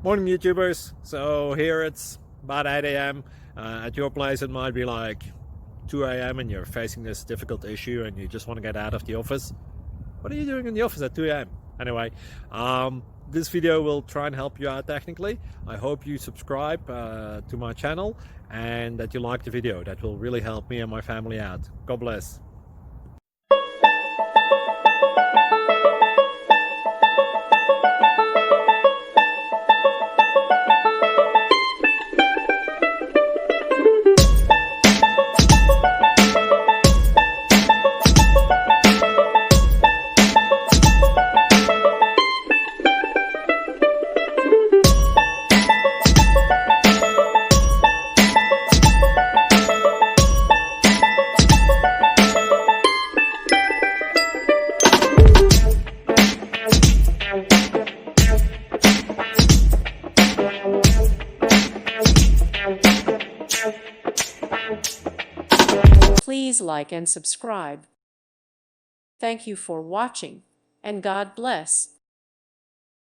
Morning YouTubers. So here it's about 8 a.m. At your place it might be like 2 a.m. and you're facing this difficult issue and you just want to get out of the office. What are you doing in the office at 2 a.m.? Anyway, this video will try and help you out technically. I hope you subscribe to my channel and that you like the video. That will really help me and my family out. God bless. Please like and subscribe. Thank you for watching, and God bless.